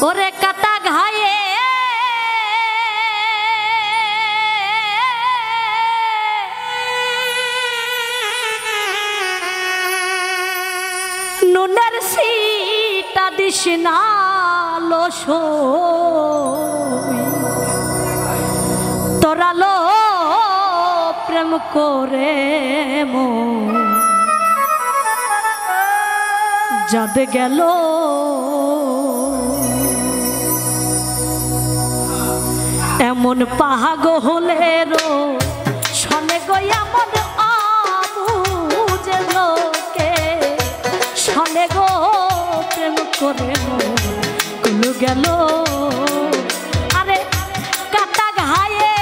ওরে কাটা ঘায়ে নুনের সিটা দিস না লোসো তোরালো প্রেম করে মো যাদ গেল এমন পাগলেরও শোনে গো এমন আবুঝে লোকে শোনে গো প্রেম করে কুল গেল আরে কাটা ঘায়ে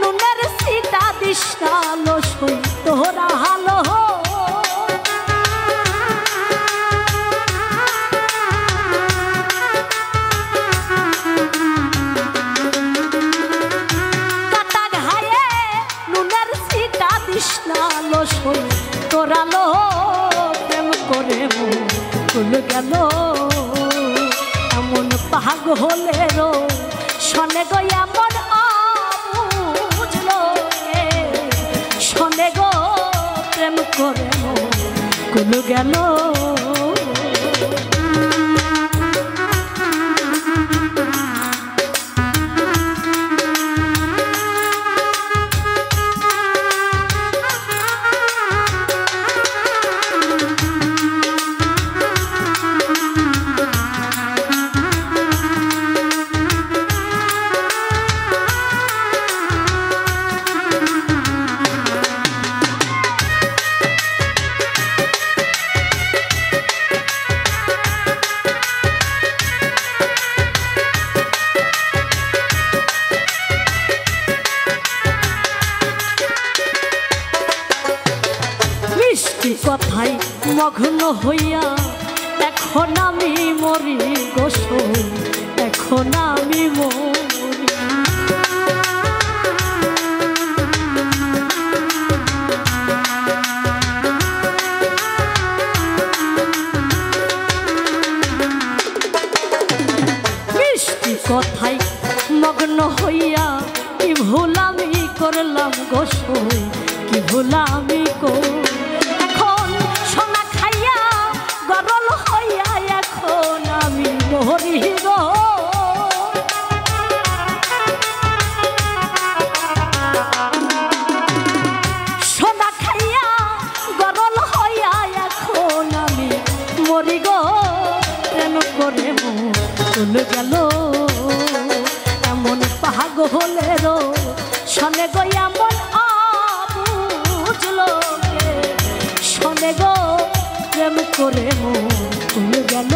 নুনের সিটা দিশালো সই তোরা হালো তোরালো প্রেম করে কুল গেল এমন পাগলেরও শোনে গো এমন বুঝলো শোনে গো প্রেম করে কুল গেল কথাই মগ্ন হইয়া এখন আমি মরি গোসো এখন আমি মরি মিষ্টি কথাই মগ্ন হইয়া কি ভুল আমি করলাম গোসো কি ভুল আমি মরি গো সোনা খাইয়া গরল হইয়া এখন আমি মরি গো প্রেম করে কুল গেল এমন পাগলেরও শোনে গো এমন বুঝলো শোনে গো প্রেম করে কুল গেল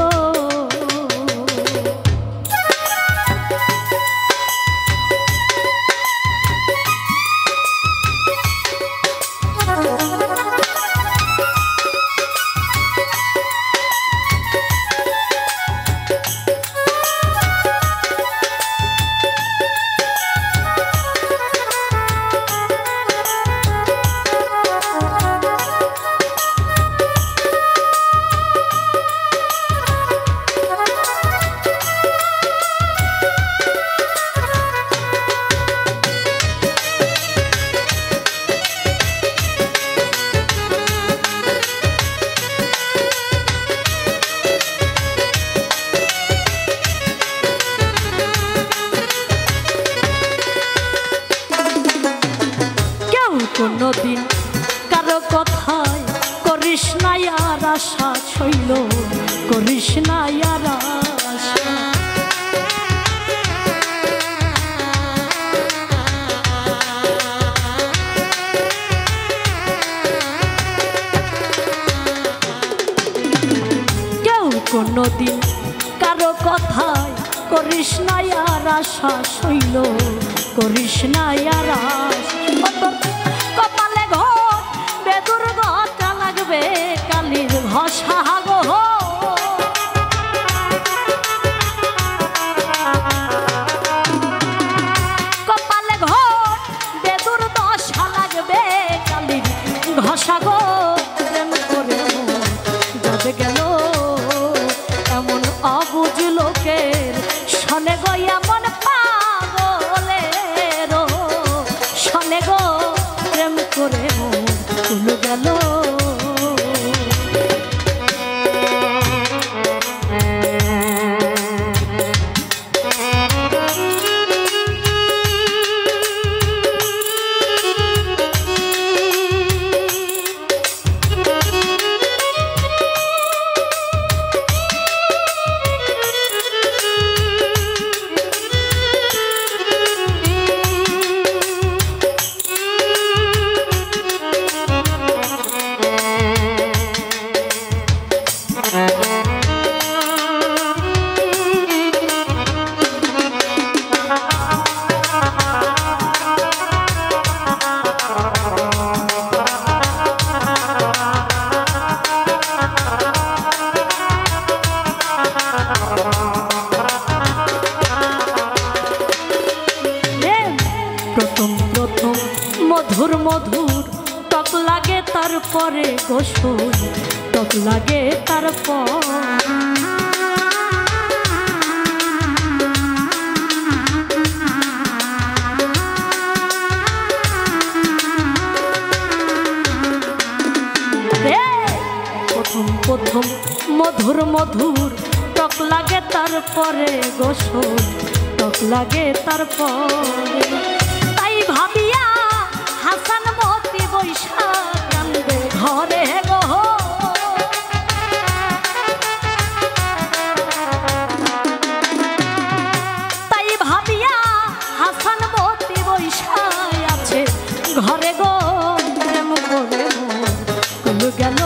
কোনদিন কারো কথায় করিস না আর আশা ছইল করিস না আর আশা কেউ কোনদিন কারো কথায় করিস না আর আশা ছইল করিস না আর আশা কপালে ঘর বেদুর ঘটা লাগবে কালির ভাষা গো কপালে ঘর বেদুর দশা লাগবে গেল প্রথম প্রথম মধুর মধুর টক লাগে তারপরে গোসল টক লাগে তারপর প্রথম প্রথম মধুর মধুর টক লাগে তারপরে গোসল টক লাগে তারপরে তাই ভাবিয়া হাসান মতি বৈশাখ কান্দে ঘরে গো তাই ভাবিয়া হাসান মতি বৈশাখ আছে ঘরে গো প্রেম করে কুল গেল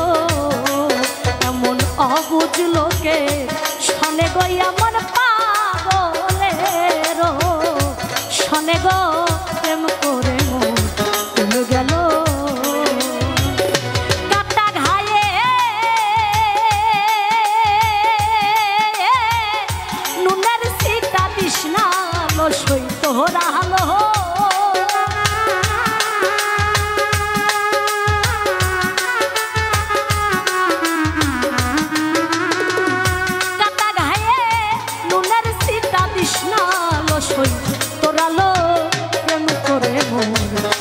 এমন অবুঝ লোকে শোনে গো এমন পাগলের শোনে গো প্রেম করে কুল গেল কাটা ঘায়ে নুনের সিটা তৃষ্ণা লসই তোহরা হালো তোরালো প্রেম করে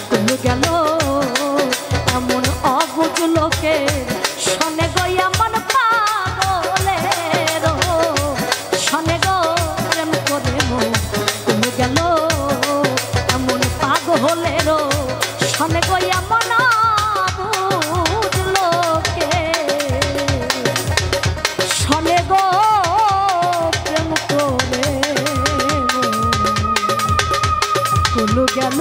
কুল গেল এমন অবুঝ লোকে শোনে গো এমন পাগলের শোনে গো প্রেম করে কুল গেল এমন পাগলের শোনে গো এমন অবুঝ লোকে শোনে গো প্রেম করে কুল গেল।